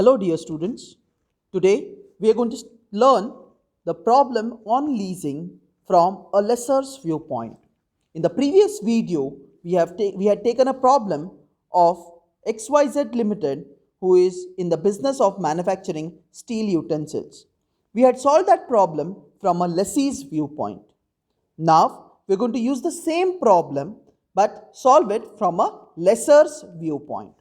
Hello dear students. Today we are going to learn the problem on leasing from a lessor's viewpoint. In the previous video we had taken a problem of XYZ Limited, who is in the business of manufacturing steel utensils. We had solved that problem from a lessee's viewpoint. Now we're going to use the same problem but solve it from a lessor's viewpoint.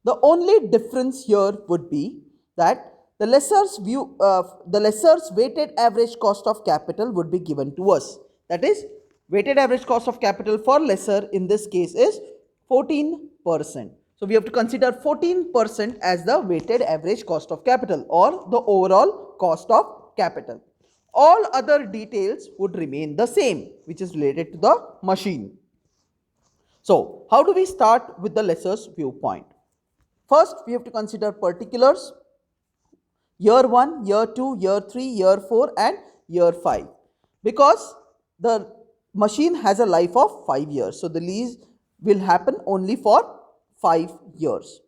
The only difference here would be that the lessor's weighted average cost of capital would be given to us. That is, weighted average cost of capital for lessor in this case is 14%. So we have to consider 14% as the weighted average cost of capital or the overall cost of capital. All other details would remain the same, which is related to the machine. So how do we start with the lessor's viewpoint? First, we have to consider particulars: year 1, year 2, year 3, year 4 and year 5. Because the machine has a life of 5 years. So the lease will happen only for 5 years.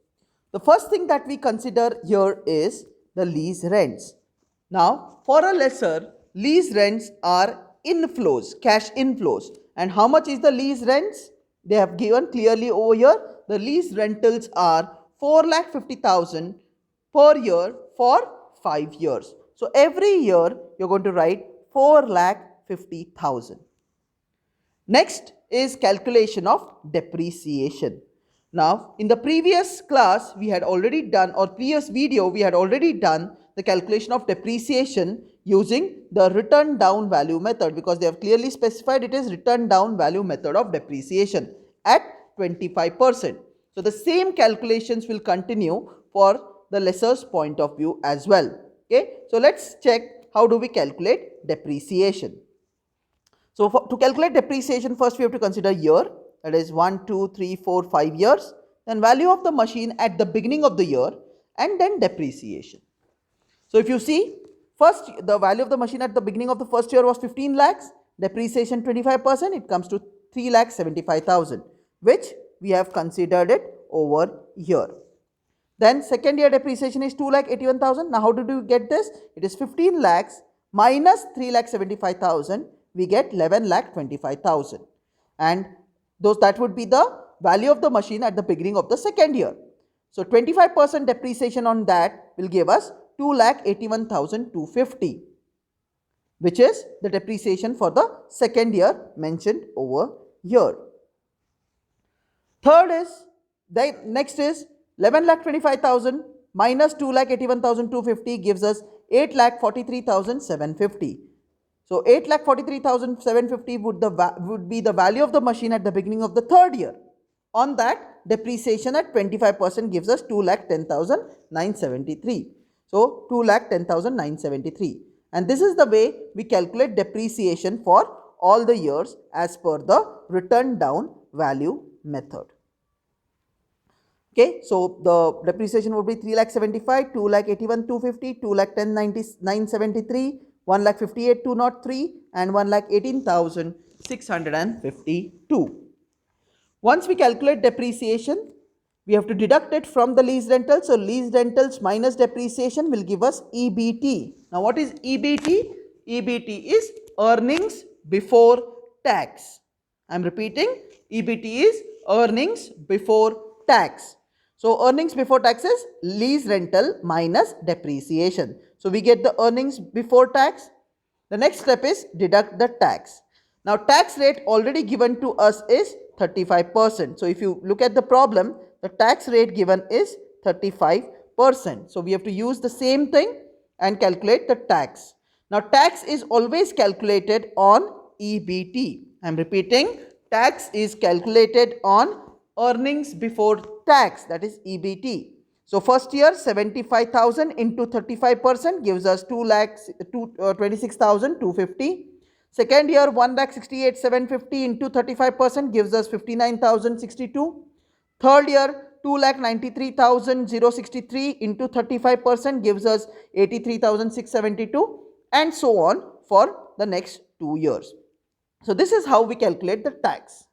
The first thing that we consider here is the lease rents. Now, for a lessor, lease rents are inflows, cash inflows. And how much is the lease rents? They have given clearly over here. The lease rentals are 4,50,000 per year for 5 years. So every year you're going to write 4,50,000. Next is calculation of depreciation. Now, in the previous class we had already done, or previous video we had already done the calculation of depreciation using the written down value method, because they have clearly specified it is written down value method of depreciation at 25%. So the same calculations will continue for the lessor's point of view as well. Okay, so let's check how do we calculate depreciation. So to calculate depreciation, first we have to consider year, that is 1, 2, 3, 4, 5 years, then value of the machine at the beginning of the year, and then depreciation. So if you see, first the value of the machine at the beginning of the first year was 15 lakhs, depreciation 25%, it comes to 3,75,000, which we have considered it over here. Then second year depreciation is 2,81,000. Now how did we get this? It is 15 lakhs minus 3,75,000. We get 11,25,000. And that would be the value of the machine at the beginning of the second year. So 25% depreciation on that will give us 2,81,250, which is the depreciation for the second year mentioned over here. Next is 11,25,000 minus 2,81,250 gives us 8,43,750. So 8,43,750 would be the value of the machine at the beginning of the third year. On that, depreciation at 25% gives us 2,10,973. So 2,10,973. And this is the way we calculate depreciation for all the years as per the written down value method. Okay, so the depreciation would be 3,75,000, 2,81,250, 2,10,973, 1,58,203 and 1,18,652. Once we calculate depreciation, we have to deduct it from the lease rentals. So lease rentals minus depreciation will give us EBT. Now what is EBT? EBT is earnings before tax. I am repeating, EBT is earnings before tax. So earnings before tax is lease rental minus depreciation. So we get the earnings before tax. The next step is deduct the tax. Now tax rate already given to us is 35%. So if you look at the problem, the tax rate given is 35%. So we have to use the same thing and calculate the tax. Now tax is always calculated on EBT. I am repeating, tax is calculated on earnings before tax, that is EBT. So first year 75,000 into 35% gives us 26,250. Second year 1,68,750 into 35% gives us 59,062. Third year 2,93,063 into 35% gives us 83,672, and so on for the next 2 years. So this is how we calculate the tax.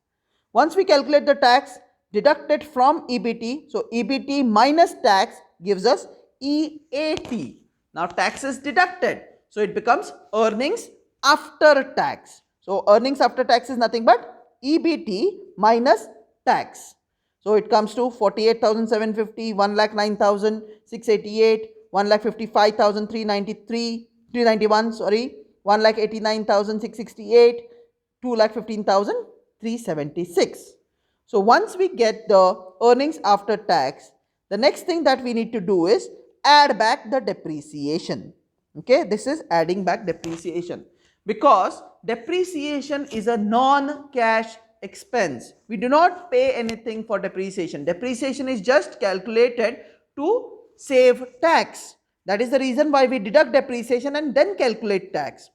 Once we calculate the tax, deduct it from EBT. So EBT minus tax gives us EAT. Now tax is deducted. So it becomes earnings after tax. So earnings after tax is nothing but EBT minus tax. So it comes to 48,750, 1,09,688, 1,55,391, sorry, 1,89,668, 2,15,376. So once we get the earnings after tax, the next thing that we need to do is add back the depreciation. Okay, this is adding back depreciation because depreciation is a non-cash expense. We do not pay anything for depreciation. Depreciation is just calculated to save tax. That is the reason why we deduct depreciation and then calculate tax.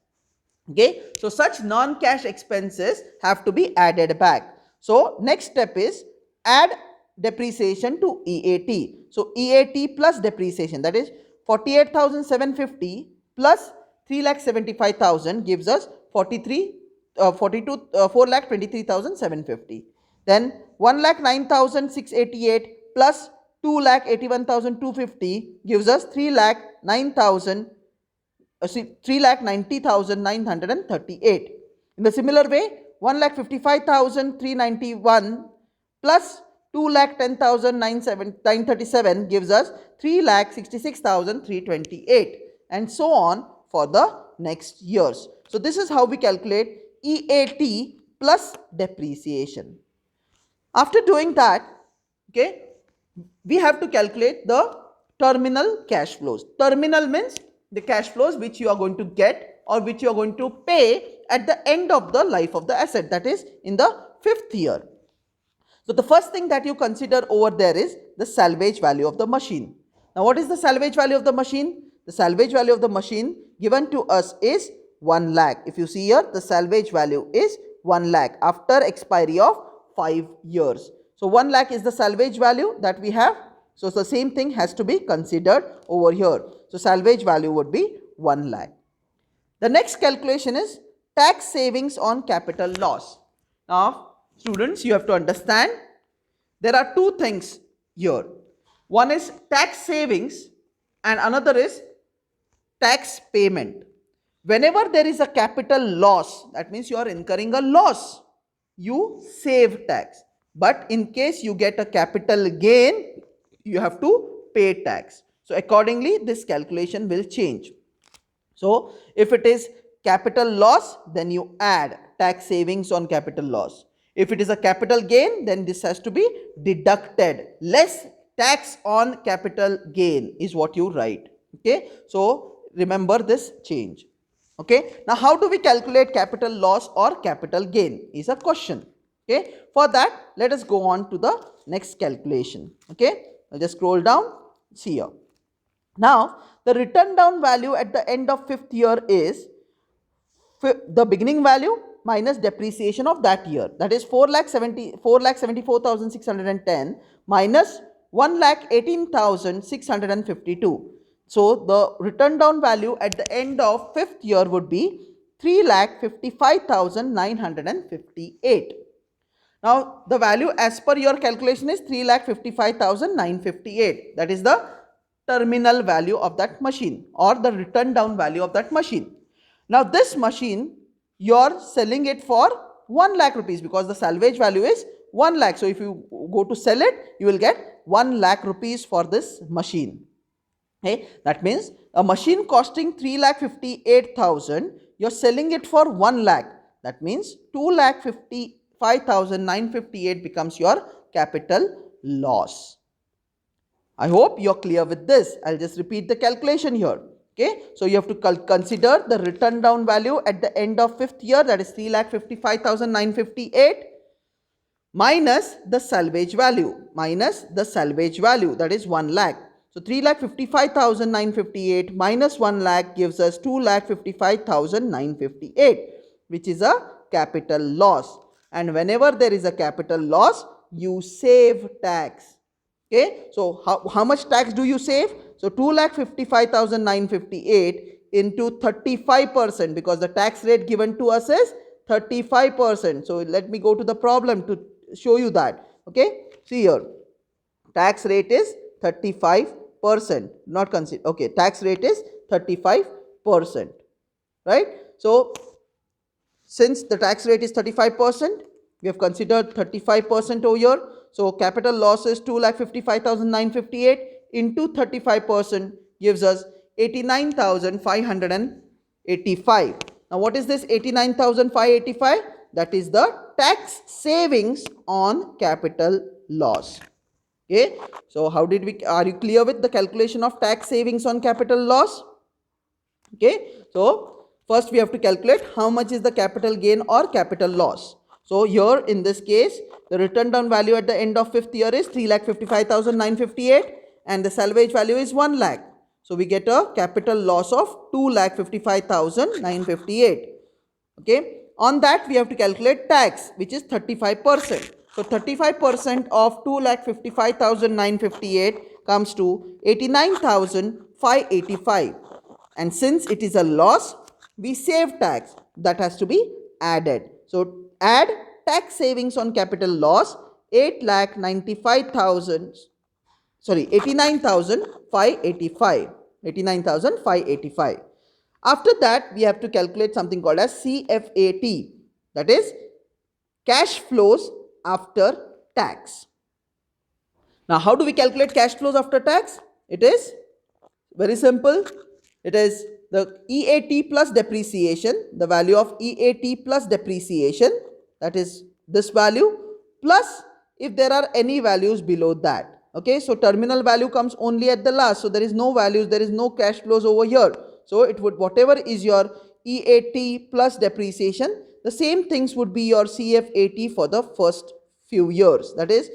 Okay, so such non-cash expenses have to be added back. So next step is add depreciation to EAT. So EAT plus depreciation, that is 48,750 plus 3,75,000 gives us 4,23,750. Then 1,09,688 plus 2,81,250 gives us 3,90,938. In the similar way, 1,55,391 plus 2,10,937 gives us 3,66,328, and so on for the next years. So this is how we calculate EAT plus depreciation. After doing that, okay, we have to calculate the terminal cash flows. Terminal means the cash flows which you are going to get or which you are going to pay at the end of the life of the asset, that is in the 5th year. So the first thing that you consider over there is the salvage value of the machine. Now what is the salvage value of the machine? The salvage value of the machine given to us is 1 lakh. If you see here, the salvage value is 1 lakh after expiry of 5 years. So 1 lakh is the salvage value that we have. So the same thing has to be considered over here. So salvage value would be 1 lakh. The next calculation is tax savings on capital loss. Now students, you have to understand there are two things here. One is tax savings and another is tax payment. Whenever there is a capital loss, that means you are incurring a loss, you save tax. But in case you get a capital gain, you have to pay tax. So accordingly, this calculation will change. So if it is capital loss, then you add tax savings on capital loss. If it is a capital gain, then this has to be deducted. Less tax on capital gain is what you write. Okay, so remember this change. Okay, now how do we calculate capital loss or capital gain is a question. Okay, for that let us go on to the next calculation. Okay, I'll just scroll down, see here. Now the written down value at the end of 5th year is the beginning value minus depreciation of that year, that is 4,74,610 minus 1,18,652. So the written down value at the end of 5th year would be 3,55,958. Now the value as per your calculation is 3,55,958. That is the terminal value of that machine or the written down value of that machine. Now this machine, you are selling it for 1 lakh rupees because the salvage value is 1 lakh. So if you go to sell it, you will get 1 lakh rupees for this machine. Okay, that means a machine costing 3,58,000, you are selling it for 1 lakh. That means 2,55,958 becomes your capital loss. I hope you are clear with this. I'll just repeat the calculation here. Okay, so you have to consider the written down value at the end of 5th year, that is 3,55,958 minus the salvage value, that is 1 lakh. So 3,55,958 minus 1 lakh gives us 2,55,958, which is a capital loss. And whenever there is a capital loss, you save tax. Okay, so how much tax do you save? So 2,55,958 into 35%, because the tax rate given to us is 35%. So let me go to the problem to show you that. Okay, see here, tax rate is 35%. 35%. Not consider, okay, tax rate is 35%, right? So since the tax rate is 35%, we have considered 35% over here. So capital loss is 2,55,958 into 35% gives us 89,585. Now what is this 89,585? That is the tax savings on capital loss. Okay, so how did we, are you clear with the calculation of tax savings on capital loss? Okay, so first we have to calculate how much is the capital gain or capital loss. So here in this case, the written down value at the end of 5th year is 3,55,958 and the salvage value is 1 lakh. So we get a capital loss of 2,55,958. Okay, on that we have to calculate tax, which is 35%. So 35% of 2,55,958 comes to 89,585. And since it is a loss, we save tax, that has to be added. So add tax savings on capital loss 89,585. 89,585. After that, we have to calculate something called as CFAT, that is cash flows after tax. Now, how do we calculate cash flows after tax? It is very simple. It is the EAT plus depreciation, the value of EAT plus depreciation, that is this value, plus if there are any values below that. Okay, so terminal value comes only at the last, so there is no values, there is no cash flows over here. So it would, whatever is your EAT plus depreciation, the same things would be your CFAT for the first few years. That is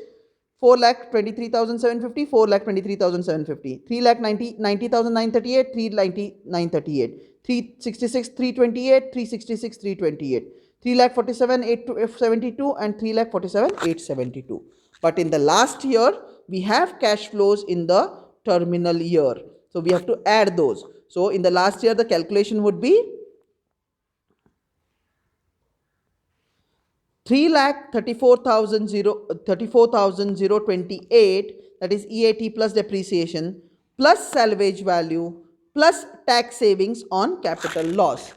4,23,750, 4,23,750, 3,90,938, 3,90,938, 366,328, 366,328, 3,47,872 and 3,47,872. But in the last year, we have cash flows in the terminal year. So we have to add those. So in the last year, the calculation would be 34,028, that is EAT plus depreciation, plus salvage value, plus tax savings on capital loss.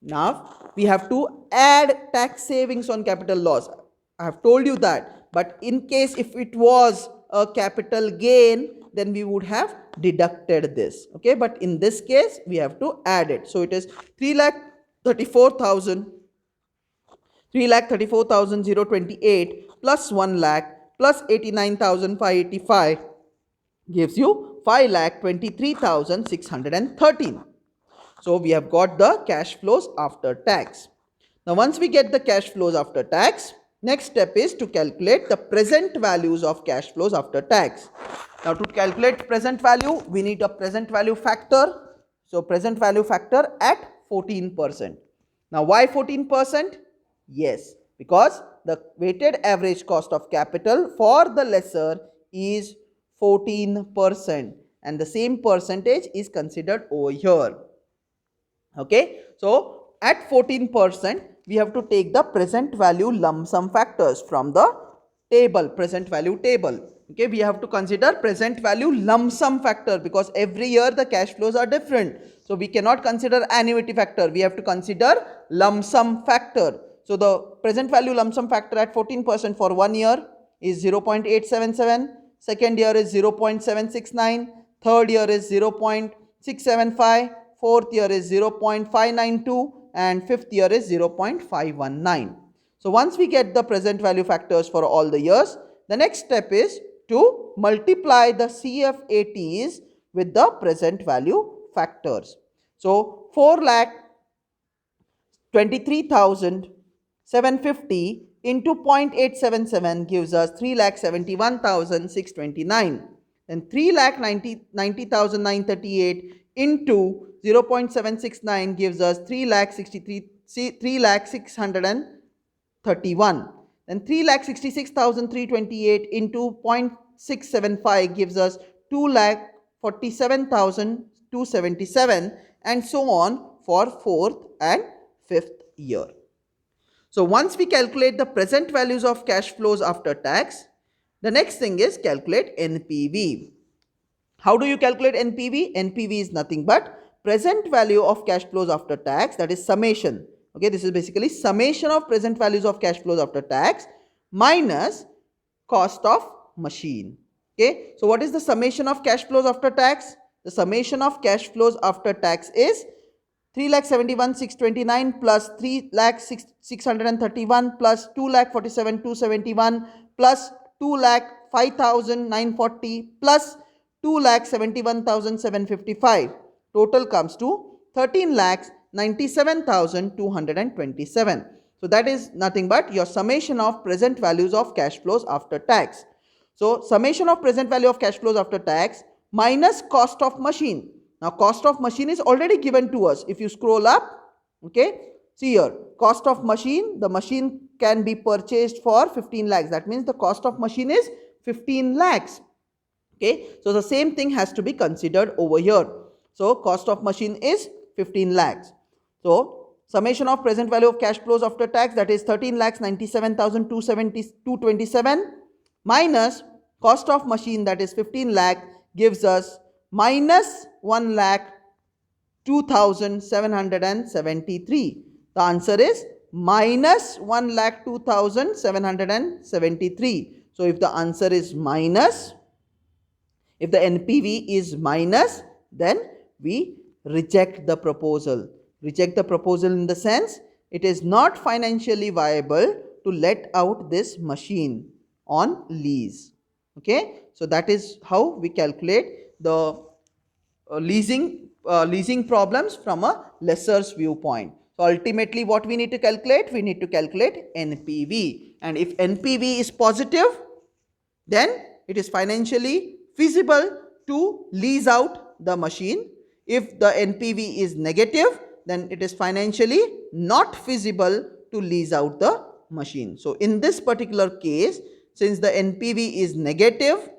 Now, we have to add tax savings on capital loss. I have told you that, but in case if it was a capital gain, then we would have deducted this. Okay, but in this case, we have to add it. So it is 3,34,028 plus 1 lakh plus 89,585 gives you 5,23,613. So we have got the cash flows after tax. Now once we get the cash flows after tax, next step is to calculate the present values of cash flows after tax. Now to calculate present value, we need a present value factor. So present value factor at 14%. Now why 14%? Yes, because the weighted average cost of capital for the lessor is 14% and the same percentage is considered over here. Okay, so at 14%, we have to take the present value lump sum factors from the table, present value table. Okay, we have to consider present value lump sum factor because every year the cash flows are different. So we cannot consider annuity factor. We have to consider lump sum factor. So the present value lump sum factor at 14% for 1 year is 0.877, second year is 0.769, third year is 0.675, fourth year is 0.592 and fifth year is 0.519. So once we get the present value factors for all the years, the next step is to multiply the CFATs with the present value factors. So 4,23,750 into 0.877 gives us 3,71,629. Then 3,90,938 into 0.769 gives us 3,631. Then 3,66,328 into 0.675 gives us 2,47,277 and so on for 4th and 5th year. So once we calculate the present values of cash flows after tax, the next thing is calculate NPV. How do you calculate NPV? NPV is nothing but present value of cash flows after tax, that is summation. Okay, this is basically summation of present values of cash flows after tax minus cost of machine. Okay, so what is the summation of cash flows after tax? The summation of cash flows after tax is 3,71,629 plus 3,631 plus 2,47,271 plus 2,05,940 plus 2,71,755. Total comes to 13,97,227. So that is nothing but your summation of present values of cash flows after tax. So summation of present value of cash flows after tax minus cost of machine. Now cost of machine is already given to us. If you scroll up, okay, see here, cost of machine, the machine can be purchased for 15 lakhs. That means the cost of machine is 15 lakhs. Okay, so the same thing has to be considered over here. So cost of machine is 15 lakhs. So summation of present value of cash flows after tax, that is 13,97,227 minus cost of machine, that is 15 lakh, gives us minus 1,02,773. The answer is minus 1,02,773. So if the answer is minus, if the NPV is minus, then we reject the proposal. Reject the proposal in the sense it is not financially viable to let out this machine on lease. Okay, so that is how we calculate the leasing problems from a lessor's viewpoint. So ultimately what we need to calculate? We need to calculate NPV, and if NPV is positive, then it is financially feasible to lease out the machine. If the NPV is negative, then it is financially not feasible to lease out the machine. So in this particular case, since the NPV is negative,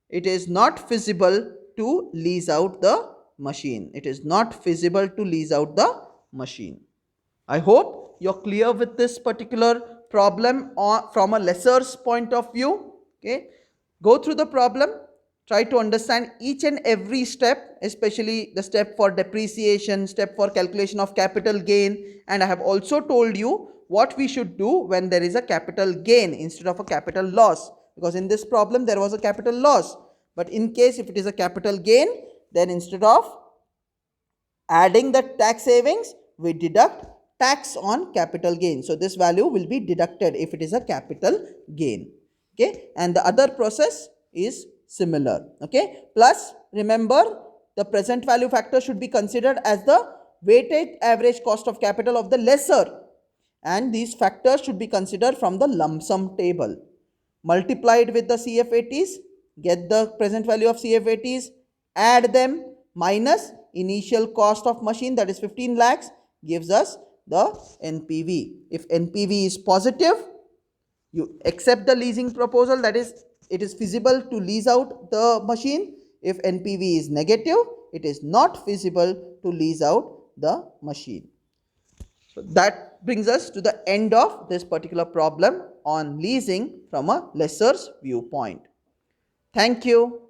it is not feasible to lease out the machine. It is not feasible to lease out the machine. I hope you're clear with this particular problem from a lessor's point of view. Okay, go through the problem, try to understand each and every step, especially the step for depreciation, step for calculation of capital gain, and I have also told you what we should do when there is a capital gain instead of a capital loss, because in this problem there was a capital loss, but in case if it is a capital gain, then instead of adding the tax savings, we deduct tax on capital gain. So this value will be deducted if it is a capital gain. Okay, and the other process is similar. Okay, plus remember the present value factor should be considered as the weighted average cost of capital of the lessor, and these factors should be considered from the lump sum table. Multiplied with the CFATs, get the present value of CFATs, add them, minus initial cost of machine, that is 15 lakhs, gives us the NPV. If NPV is positive, you accept the leasing proposal, that is it is feasible to lease out the machine. If NPV is negative, it is not feasible to lease out the machine. So that brings us to the end of this particular problem on leasing from a lessor's viewpoint. Thank you.